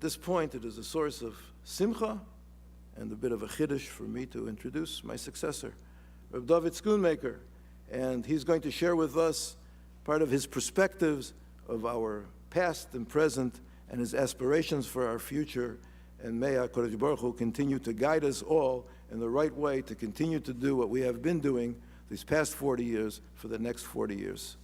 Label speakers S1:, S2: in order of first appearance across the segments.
S1: At this point, it is a source of simcha and a bit of a chiddush for me to introduce my successor, Rabbi Schoonmaker. And he's going to share with us part of his perspectives of our past and present and his aspirations for our future. And may HaKadosh Baruch Hu continue to guide us all in the right way to continue to do what we have been doing these past 40 years for the next 40 years.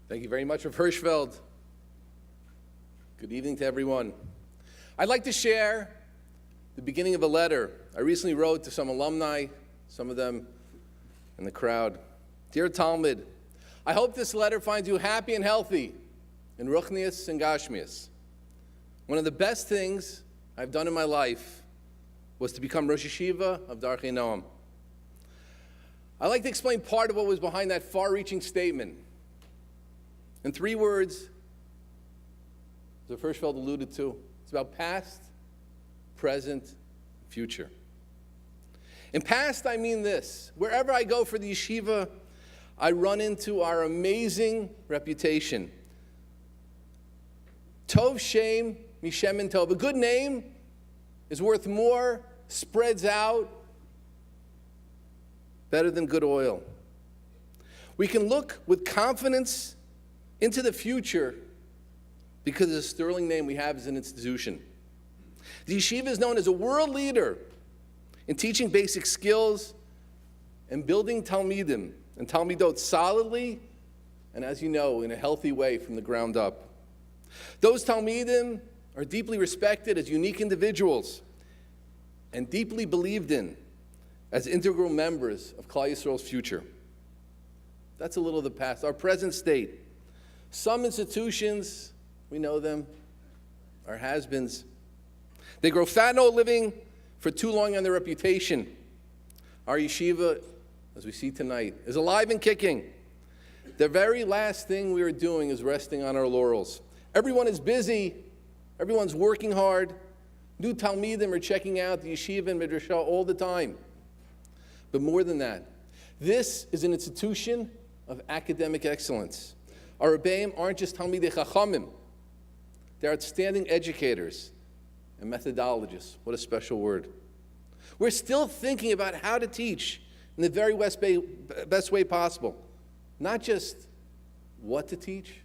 S2: Thank you very much, Rav Hirschfeld. Good evening to everyone. I'd like to share the beginning of a letter I recently wrote to some alumni, some of them in the crowd. Dear Talmud, I hope this letter finds you happy and healthy in Ruchnius and Gashmius. One of the best things I've done in my life was to become Rosh Yeshiva of Darche Noam. I'd like to explain part of what was behind that far-reaching statement. In 3 words, as Hirschfeld alluded to, it's about past, present, future. In past, I mean this. Wherever I go for the yeshiva, I run into our amazing reputation. Tov Shem Mishem and Tov. A good name is worth more, spreads out, better than good oil. We can look with confidence into the future because of the sterling name we have as an institution. The yeshiva is known as a world leader in teaching basic skills and building Talmidim and Talmidot solidly and, as you know, in a healthy way from the ground up. Those Talmidim are deeply respected as unique individuals and deeply believed in as integral members of Klal Yisrael's future. That's a little of the past. Our present state. Some institutions, we know them, are has-beens. They grow fat and old living for too long on their reputation. Our yeshiva, as we see tonight, is alive and kicking. The very last thing we are doing is resting on our laurels. Everyone is busy. Everyone's working hard. New Talmidim are checking out the yeshiva and midrashah all the time. But more than that, this is an institution of academic excellence. Our Rebbeim aren't just Talmidei Chachamim. They're outstanding educators and methodologists. What a special word. We're still thinking about how to teach in the very best way possible. Not just what to teach,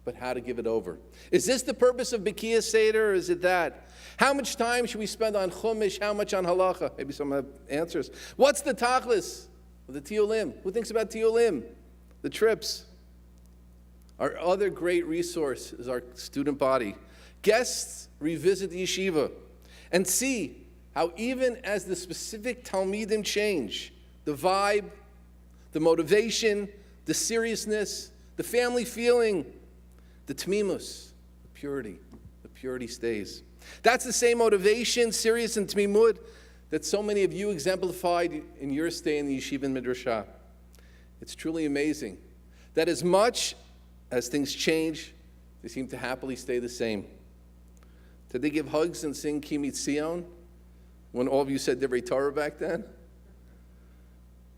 S2: but how to give it over. Is this the purpose of B'kiyah Seder, or is it that? How much time should we spend on Chumash? How much on Halacha? Maybe some have answers. What's the tachlis of the Tiolim? Who thinks about Tiolim? The trips. Our other great resource is our student body. Guests revisit the yeshiva and see how even as the specific Talmidim change, the vibe, the motivation, the seriousness, the family feeling, the tmimus, the purity stays. That's the same motivation, serious and tmimud, that so many of you exemplified in your stay in the yeshiva and midrashah. It's truly amazing that as much as things change, they seem to happily stay the same. Did they give hugs and sing Kimi Tzion when all of you said Divrei Torah back then?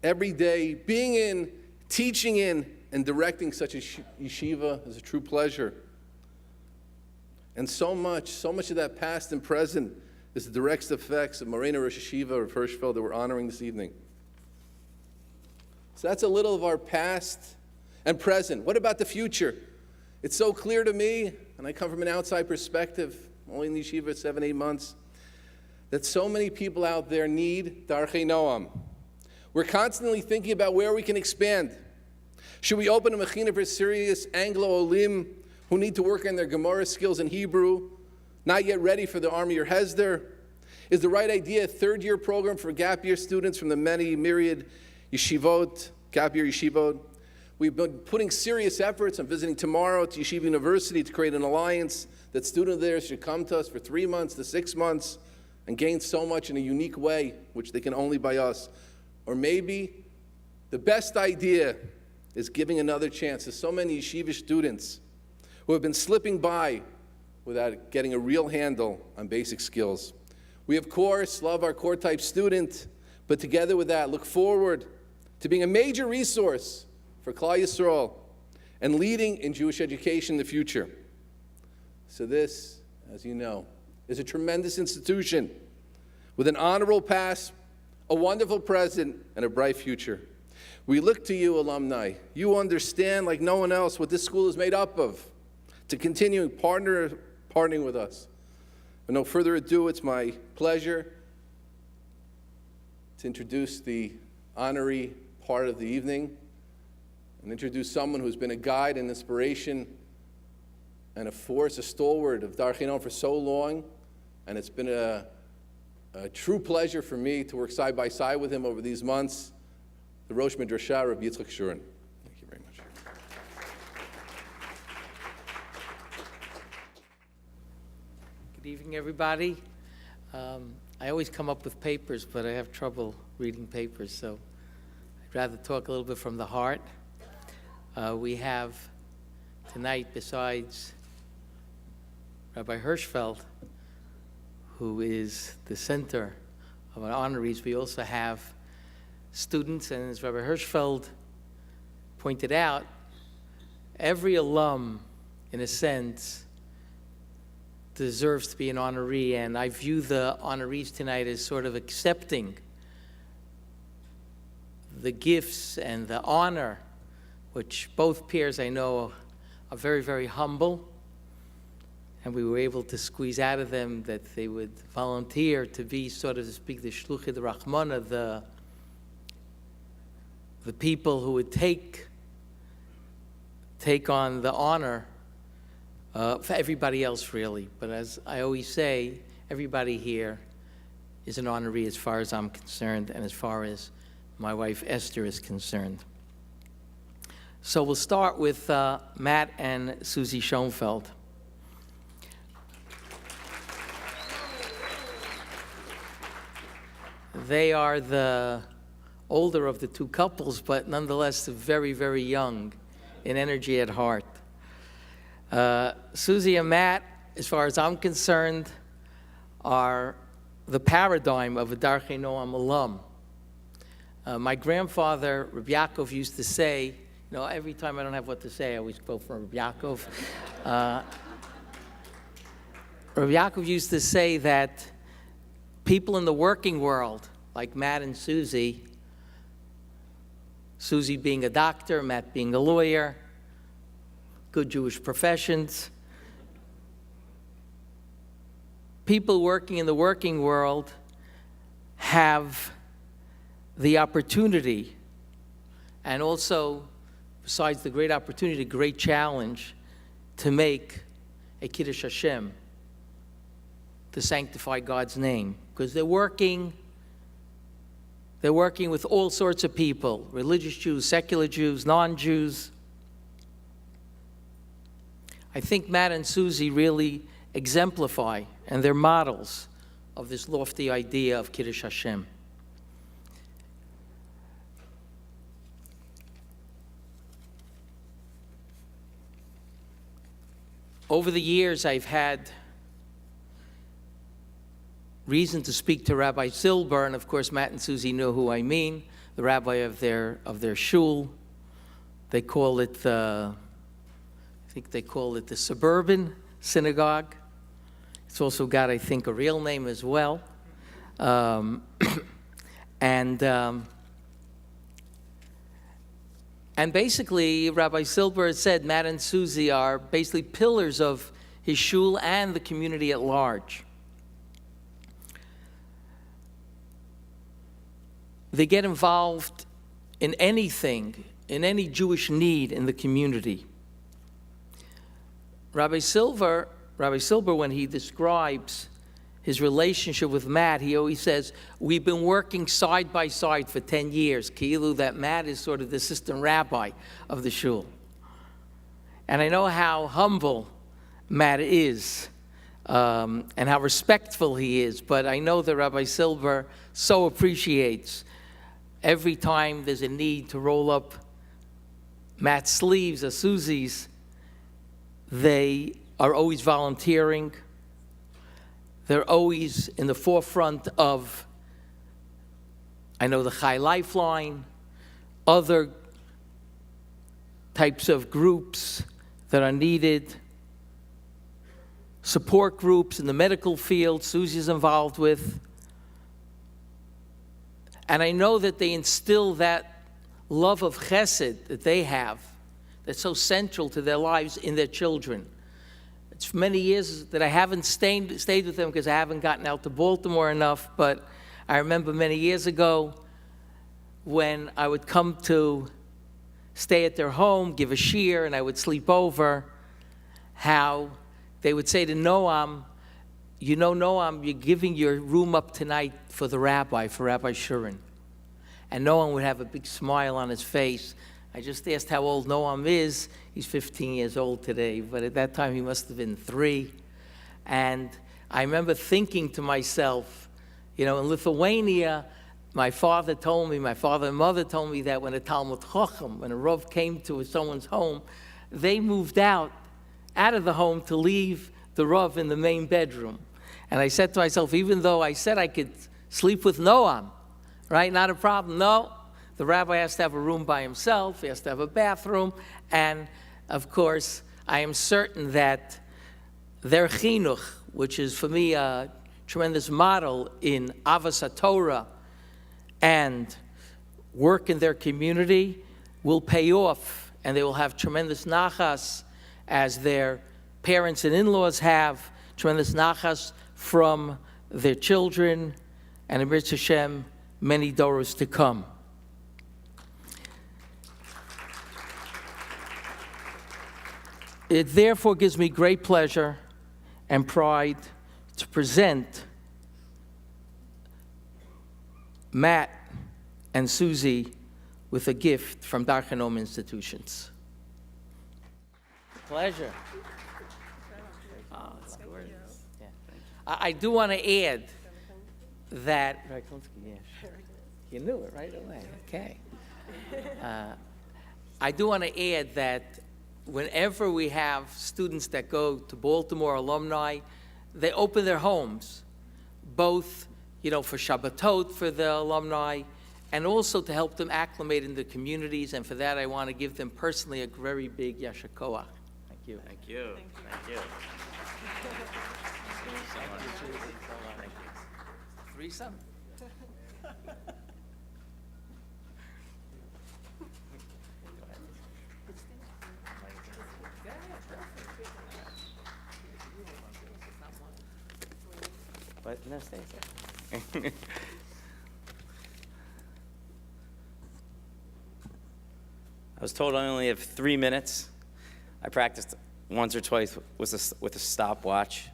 S2: Every day, being in, teaching in, and directing such a yeshiva is a true pleasure. And so much of that past and present is the direct effects of Morena Rosh Yeshiva of Hirschfeld that we're honoring this evening. So that's a little of our past and present. What about the future? It's so clear to me, and I come from an outside perspective, only in the yeshiva 7-8 months, that so many people out there need Darche Noam. We're constantly thinking about where we can expand. Should we open a mechina for serious Anglo-Olim who need to work on their Gemara skills in Hebrew, not yet ready for the Army or Hesder? Is the right idea a third-year program for gap-year students from the many myriad yeshivot, gap-year yeshivot? We've been putting serious efforts. I'm visiting tomorrow to Yeshiva University to create an alliance that students there should come to us for 3 months to 6 months and gain so much in a unique way, which they can only by us, Or maybe the best idea is giving another chance to so many yeshiva students who have been slipping by without getting a real handle on basic skills. We, of course, love our core-type student, but together with that, look forward to being a major resource for Klal Yisrael and leading in Jewish education in the future. So this, as you know, is a tremendous institution with an honorable past, a wonderful present, and a bright future. We look to you, alumni. You understand like no one else what this school is made up of, to continue partnering with us. With no further ado, it's my pleasure to introduce the honoree part of the evening and introduce someone who's been a guide and inspiration and a force, a stalwart of Darche for so long, and it's been a true pleasure for me to work side by side with him over these months, the Rosh Midrashah, Rabbi Shurin. Thank you very much.
S3: Good evening, everybody. I always come up with papers, but I have trouble reading papers, so I'd rather talk a little bit from the heart. We have tonight, besides Rabbi Hirschfeld, who is the center of our honorees, we also have students, and as Rabbi Hirschfeld pointed out, every alum, in a sense, deserves to be an honoree, and I view the honorees tonight as sort of accepting the gifts and the honor, which both peers I know are very, very humble, and we were able to squeeze out of them that they would volunteer to be, so to speak, the shluchei d'rachmana, the people who would take on the honor for everybody else, really. But as I always say, everybody here is an honoree as far as I'm concerned and as far as my wife Esther is concerned. So we'll start with Matt and Susie Schoenfeld. They are the older of the two couples, but nonetheless very, very young in energy at heart. Susie and Matt, as far as I'm concerned, are the paradigm of a Darche Noam alum. My grandfather, Rabbi Yaakov, used to say, every time I don't have what to say, I always quote from Rabbi Yaakov. Rabbi Yaakov used to say that people in the working world, like Matt and Susie being a doctor, Matt being a lawyer, good Jewish professions, people working in the working world have the opportunity, and also, besides the great opportunity, great challenge, to make a Kiddush Hashem, to sanctify God's name, because they're working with all sorts of people, religious Jews, secular Jews, non-Jews. I think Matt and Susie really exemplify, and they're models of this lofty idea of Kiddush Hashem. Over the years, I've had reason to speak to Rabbi Silber, and of course Matt and Susie know who I mean, the rabbi of their shul. They call it the suburban synagogue. It's also got, I think, a real name as well. And basically, Rabbi Silber said Matt and Susie are basically pillars of his shul and the community at large. They get involved in anything, in any Jewish need in the community. Rabbi Silber, when he describes his relationship with Matt, he always says, we've been working side by side for 10 years. Ki'ilu, that Matt is sort of the assistant rabbi of the shul. And I know how humble Matt is and how respectful he is, but I know that Rabbi Silber so appreciates every time there's a need to roll up Matt's sleeves or Susie's, they are always volunteering. They're always in the forefront of, I know, the Chai Lifeline, other types of groups that are needed, support groups in the medical field Susie's involved with. And I know that they instill that love of chesed that they have, that's so central to their lives, in their children. It's many years that I haven't stayed with them because I haven't gotten out to Baltimore enough, but I remember many years ago when I would come to stay at their home, give a shiur, and I would sleep over, how they would say to Noam, you know, Noam, you're giving your room up tonight for the rabbi, for Rabbi Shurin. And Noam would have a big smile on his face. I just asked how old Noam is. He's 15 years old today, but at that time he must have been 3. And I remember thinking to myself, you know, in Lithuania, my father and mother told me that when a Talmud Chacham, when a Rav came to someone's home, they moved out of the home to leave the Rav in the main bedroom. And I said to myself, even though I said I could sleep with Noam, right, not a problem, no. The rabbi has to have a room by himself, he has to have a bathroom, and of course, I am certain that their chinuch, which is for me a tremendous model in Avos HaTorah and work in their community, will pay off, and they will have tremendous nachas, as their parents and in-laws have, tremendous nachas from their children, and in B'rith Hashem, many doros to come. It therefore gives me great pleasure and pride to present Matt and Susie with a gift from Darche Noam Institutions. Pleasure. Oh, it's gorgeous. Yeah. I do want to add that, you knew it right away, okay. I do want to add that whenever we have students that go to Baltimore, alumni, they open their homes, both, you know, for Shabbatot for the alumni, and also to help them acclimate in the communities. And for that, I want to give them personally a very big yasher koach. Thank you.
S4: Thank you. Thank you.
S3: Threesome?
S4: But no, stay there. I was told I only have 3 minutes. I practiced once or twice with a stopwatch.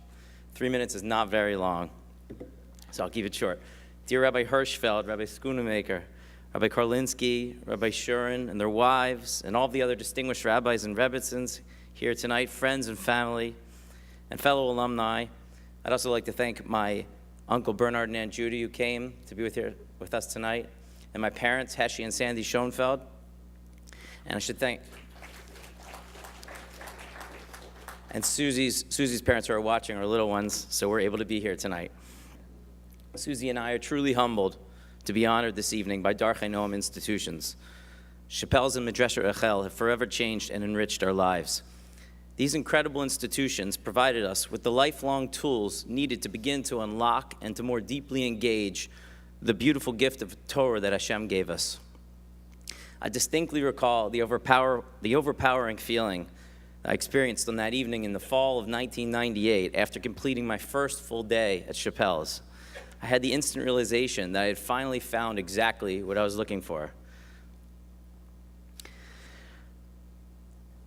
S4: 3 minutes is not very long, so I'll keep it short. Dear Rabbi Hirschfeld, Rabbi Schoonmaker, Rabbi Karlinsky, Rabbi Shurin, and their wives, and all the other distinguished rabbis and rebbitzins here tonight, friends and family, and fellow alumni, I'd also like to thank my Uncle Bernard and Aunt Judy, who came to be with us tonight, and my parents, Heshi and Sandy Schoenfeld. And I should thank, and Susie's parents who are watching, our little ones, so we're able to be here tonight. Susie and I are truly humbled to be honored this evening by Darche Noam Institutions. Shapell's and Midrash Rachel have forever changed and enriched our lives. These incredible institutions provided us with the lifelong tools needed to begin to unlock and to more deeply engage the beautiful gift of Torah that Hashem gave us. I distinctly recall the overpowering feeling I experienced on that evening in the fall of 1998 after completing my first full day at Shapell's. I had the instant realization that I had finally found exactly what I was looking for.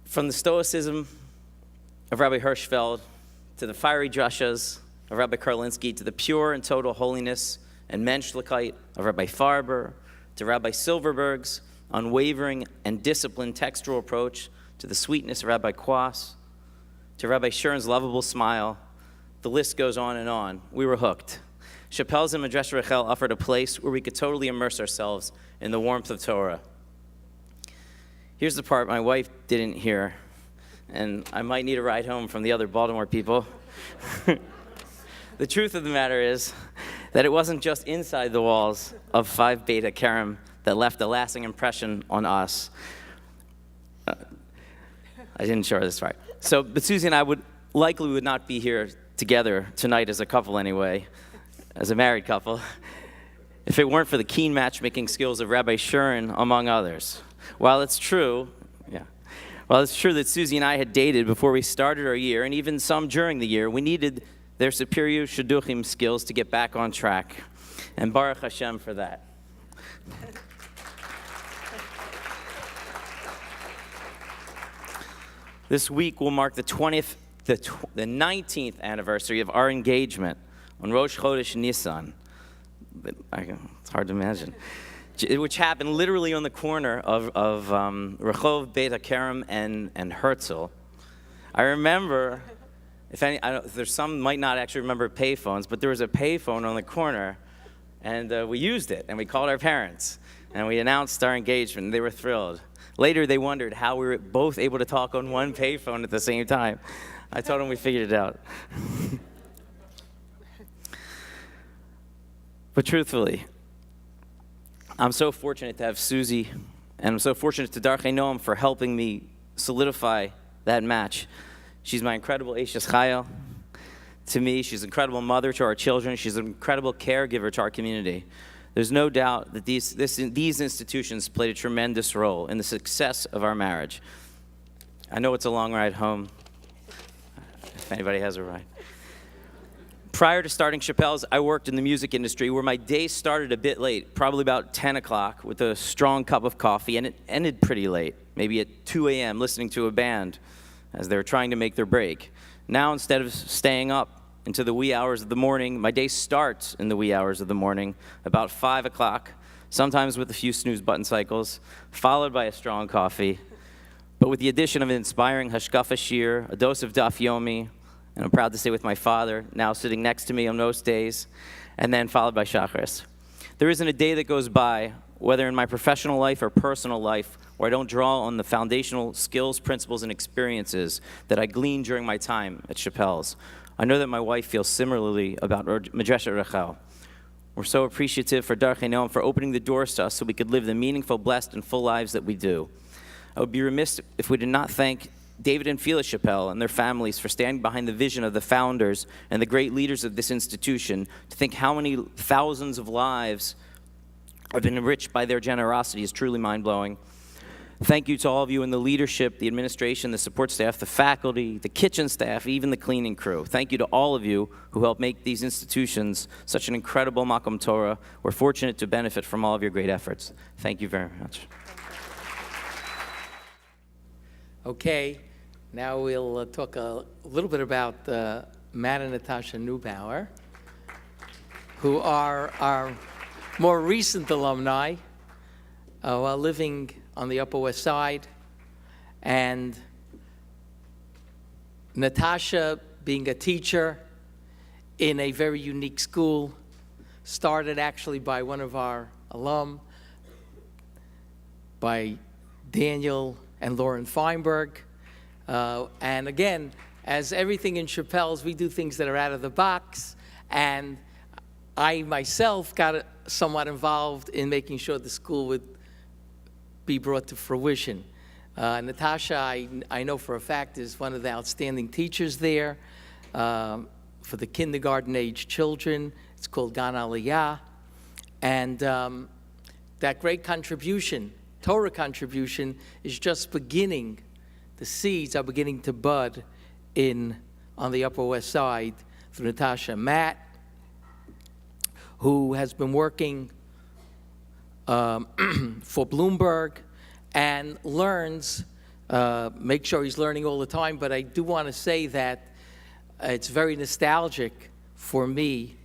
S4: From the stoicism of Rabbi Hirschfeld, to the fiery drashas of Rabbi Karlinsky, to the pure and total holiness and menschlichkeit of Rabbi Farber, to Rabbi Silverberg's unwavering and disciplined textual approach, to the sweetness of Rabbi Kwas, to Rabbi Shurin's lovable smile, the list goes on and on. We were hooked. Shapell's and Madresh Rachel offered a place where we could totally immerse ourselves in the warmth of Torah. Here's the part my wife didn't hear, and I might need a ride home from the other Baltimore people. The truth of the matter is that it wasn't just inside the walls of 5 Beta Kerem that left a lasting impression on us. I didn't share this part. But Susie and I would not be here together tonight as a couple anyway, as a married couple, if it weren't for the keen matchmaking skills of Rabbi Shurin, among others. While it's true that Susie and I had dated before we started our year, and even some during the year, we needed their superior shidduchim skills to get back on track. And Baruch Hashem for that. This week will mark the 19th anniversary of our engagement on Rosh Chodesh Nisan. It's hard to imagine. Which happened literally on the corner of Rehov Beit HaKerem and Herzl. I remember, there's some might not actually remember payphones, but there was a payphone on the corner, and we used it, and we called our parents, and we announced our engagement, and they were thrilled. Later, they wondered how we were both able to talk on one payphone at the same time. I told them we figured it out. But truthfully, I'm so fortunate to have Susie, and I'm so fortunate to Darche Noam for helping me solidify that match. She's my incredible Eishes Chayil to me. She's an incredible mother to our children. She's an incredible caregiver to our community. There's no doubt that these institutions played a tremendous role in the success of our marriage. I know it's a long ride home, if anybody has a ride. Prior to starting Shapell's, I worked in the music industry where my day started a bit late, probably about 10 o'clock with a strong cup of coffee, and it ended pretty late, maybe at 2 a.m. listening to a band as they were trying to make their break. Now, instead of staying up into the wee hours of the morning, my day starts in the wee hours of the morning, about 5 o'clock, sometimes with a few snooze button cycles, followed by a strong coffee, but with the addition of an inspiring hashkafa shir, a dose of daf yomi, and I'm proud to say with my father, now sitting next to me on most days, and then followed by Shacharis. There isn't a day that goes by, whether in my professional life or personal life, where I don't draw on the foundational skills, principles, and experiences that I gleaned during my time at Shapell's. I know that my wife feels similarly about Madreshet Rachel. We're so appreciative for Darche Noam for opening the doors to us so we could live the meaningful, blessed, and full lives that we do. I would be remiss if we did not thank David and Phyllis Shapell and their families for standing behind the vision of the founders and the great leaders of this institution, to think how many thousands of lives have been enriched by their generosity is truly mind-blowing. Thank you to all of you in the leadership, the administration, the support staff, the faculty, the kitchen staff, even the cleaning crew. Thank you to all of you who helped make these institutions such an incredible Makom Torah. We're fortunate to benefit from all of your great efforts. Thank you very much.
S3: Okay, now we'll talk a little bit about Matt and Natasha Neubauer, who are our more recent alumni while living on the Upper West Side. And Natasha, being a teacher in a very unique school, started actually by one of our alum, by Daniel and Lauren Feinberg. And again, as everything in Shapell's, we do things that are out of the box. And I myself got somewhat involved in making sure the school would be brought to fruition. Natasha, I know for a fact, is one of the outstanding teachers there for the kindergarten age children. It's called Gan Aliyah. And that great contribution, Torah contribution, is just beginning. The seeds are beginning to bud on the Upper West Side through Natasha. Matt, who has been working for Bloomberg and learns, make sure he's learning all the time, but I do want to say that it's very nostalgic for me.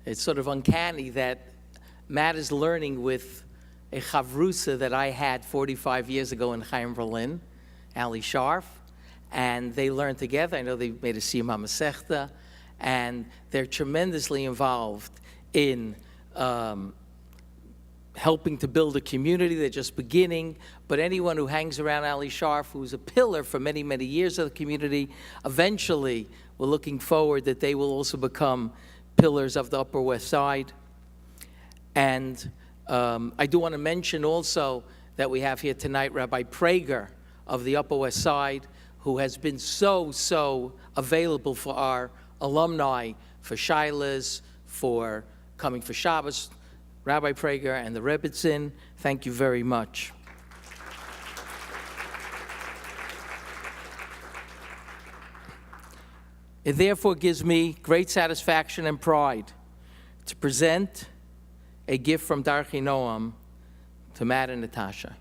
S3: It's sort of uncanny that Matt is learning with a chavrusa that I had 45 years ago in Chaim, Berlin, Ali Sharf, and they learned together. I know they made a Siyum HaMasechta, and they're tremendously involved in helping to build a community. They're just beginning. But anyone who hangs around Ali Sharf, who's a pillar for many, many years of the community, eventually we're looking forward that they will also become pillars of the Upper West Side. And I do want to mention also that we have here tonight Rabbi Prager of the Upper West Side, who has been so available for our alumni, for Shilas, for coming for Shabbos. Rabbi Prager and the Rebbitzin, thank you very much. It therefore gives me great satisfaction and pride to present a gift from Darche Noam to Matt and Natasha.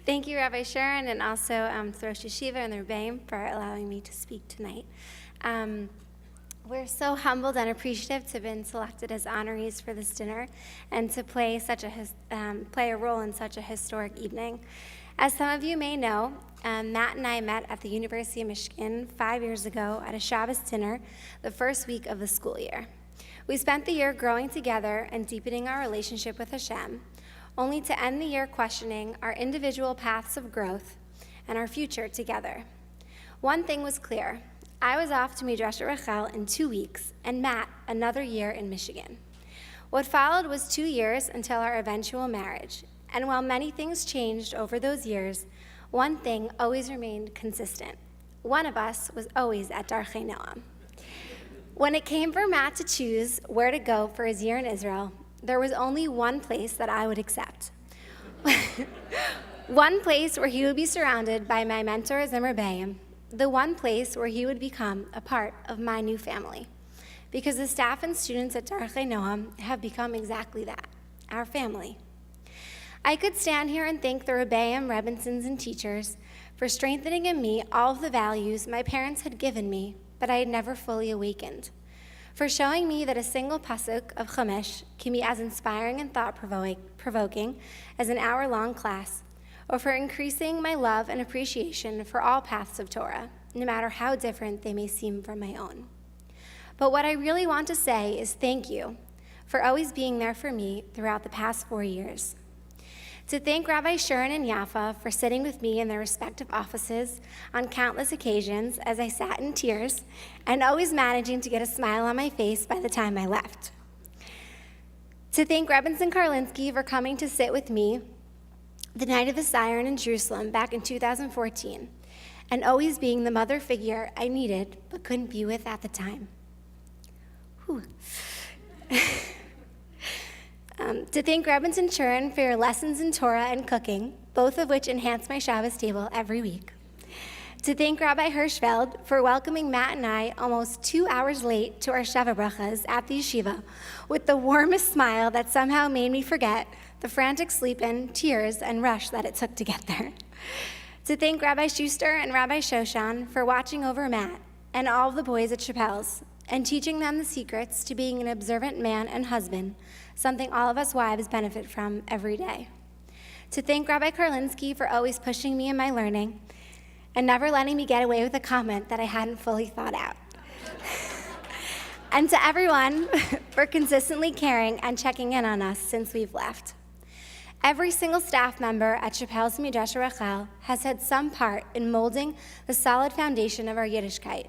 S5: Thank you, Rabbi Shurin, and also to Rosh Yeshiva and the Rebbeim for allowing me to speak tonight. We're so humbled and appreciative to have been selected as honorees for this dinner and to play a role in such a historic evening. As some of you may know, Matt and I met at the University of Michigan 5 years ago at a Shabbos dinner the first week of the school year. We spent the year growing together and deepening our relationship with Hashem, only to end the year questioning our individual paths of growth and our future together. One thing was clear. I was off to Midrash Rachel in 2 weeks, and Matt another year in Michigan. What followed was 2 years until our eventual marriage, and while many things changed over those years, one thing always remained consistent. One of us was always at Darche Noam. When it came for Matt to choose where to go for his year in Israel, there was only one place that I would accept. One place where he would be surrounded by my mentors and Rebbeim, the one place where he would become a part of my new family. Because the staff and students at Darche Noam have become exactly that, our family. I could stand here and thank the Rebbeim, Rebbitzins, and teachers for strengthening in me all of the values my parents had given me, but I had never fully awakened. For showing me that a single pasuk of Chumash can be as inspiring and thought-provoking as an hour-long class, or for increasing my love and appreciation for all paths of Torah, no matter how different they may seem from my own. But what I really want to say is thank you for always being there for me throughout the past 4 years. To thank Rabbi Shurin and Yafa for sitting with me in their respective offices on countless occasions as I sat in tears and always managing to get a smile on my face by the time I left. To thank Rebbitzin Karlinsky for coming to sit with me the night of the Siren in Jerusalem back in 2014 and always being the mother figure I needed but couldn't be with at the time. Whew. To thank Rebbitzin Shurin for your lessons in Torah and cooking, both of which enhance my Shabbos table every week. To thank Rabbi Hirschfeld for welcoming Matt and I almost 2 hours late to our Sheva Brachas at the yeshiva with the warmest smile that somehow made me forget the frantic sleep-in, tears, and rush that it took to get there. To thank Rabbi Schuster and Rabbi Shoshan for watching over Matt and all of the boys at Shapell's and teaching them the secrets to being an observant man and husband, something all of us wives benefit from every day. To thank Rabbi Karlinsky for always pushing me in my learning and never letting me get away with a comment that I hadn't fully thought out. And to everyone for consistently caring and checking in on us since we've left. Every single staff member at Shapell's Midrash Rachel has had some part in molding the solid foundation of our Yiddishkeit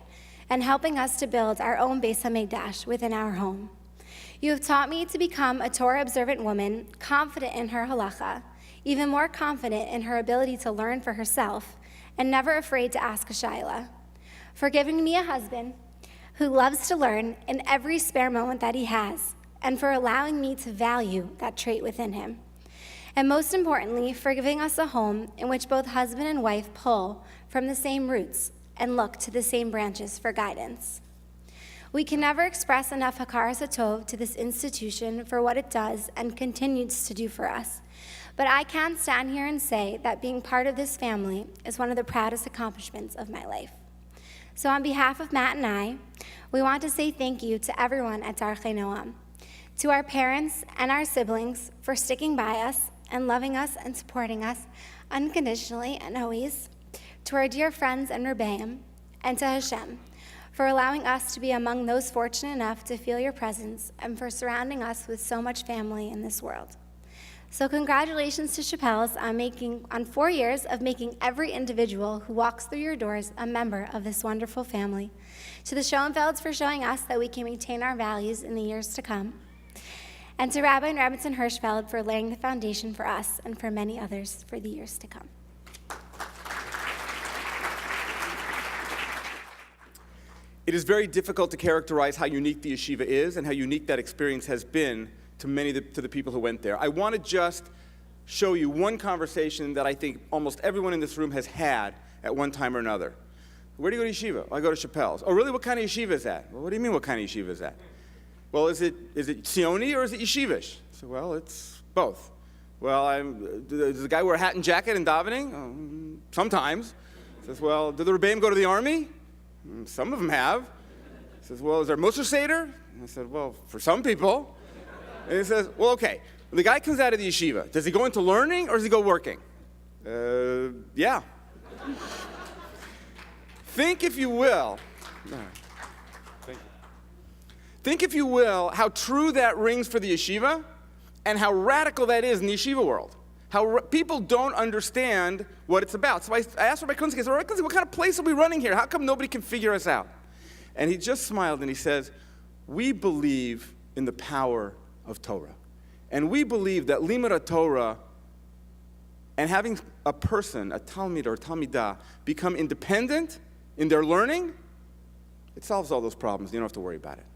S5: and helping us to build our own Beis HaMikdash within our home. You have taught me to become a Torah-observant woman, confident in her halacha, even more confident in her ability to learn for herself, and never afraid to ask a shaila. For giving me a husband who loves to learn in every spare moment that he has, and for allowing me to value that trait within him. And most importantly, for giving us a home in which both husband and wife pull from the same roots and look to the same branches for guidance. We can never express enough hakaras hatov to this institution for what it does and continues to do for us. But I can stand here and say that being part of this family is one of the proudest accomplishments of my life. So on behalf of Matt and I, we want to say thank you to everyone at Darche Noam, to our parents and our siblings for sticking by us and loving us and supporting us unconditionally and always, to our dear friends and Rebbeim, and to Hashem for allowing us to be among those fortunate enough to feel your presence and for surrounding us with so much family in this world. So congratulations to Shapell's on 4 years of making every individual who walks through your doors a member of this wonderful family. To the Schoenfelds for showing us that we can maintain our values in the years to come. And to Rabbi and Rabbitzin Hirschfeld for laying the foundation for us and for many others for the years to come.
S6: It is very difficult to characterize how unique the yeshiva is and how unique that experience has been to to the people who went there. I want to just show you one conversation that I think almost everyone in this room has had at one time or another. Where do you go to yeshiva? I go to Shapell's. Oh, really? What kind of yeshiva is that? Well, what do you mean, what kind of yeshiva is that? Well, is it Zioni or is it yeshivish? So, well, it's both. Well, does the guy wear a hat and jacket and davening? Sometimes. Says, well, do the Rebbeim go to the army? Some of them have. Says, well, is there Musar Seder? And I said, well, for some people. And he says, well, okay. When the guy comes out of the yeshiva, does he go into learning or does he go working? Yeah. Think, if you will, how true that rings for the yeshiva and how radical that is in the yeshiva world. How people don't understand what it's about. So I asked Rabbi Kunzke, Rabbi Kunzke, what kind of place are we running here? How come nobody can figure us out? And he just smiled and he says, we believe in the power of Torah. And we believe that limud Torah and having a person, a talmid or talmidah, become independent in their learning, it solves all those problems. You don't have to worry about it.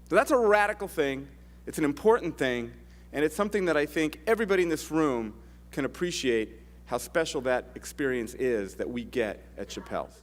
S6: So that's a radical thing. It's an important thing. And it's something that I think everybody in this room can appreciate how special that experience is that we get at Shapell's.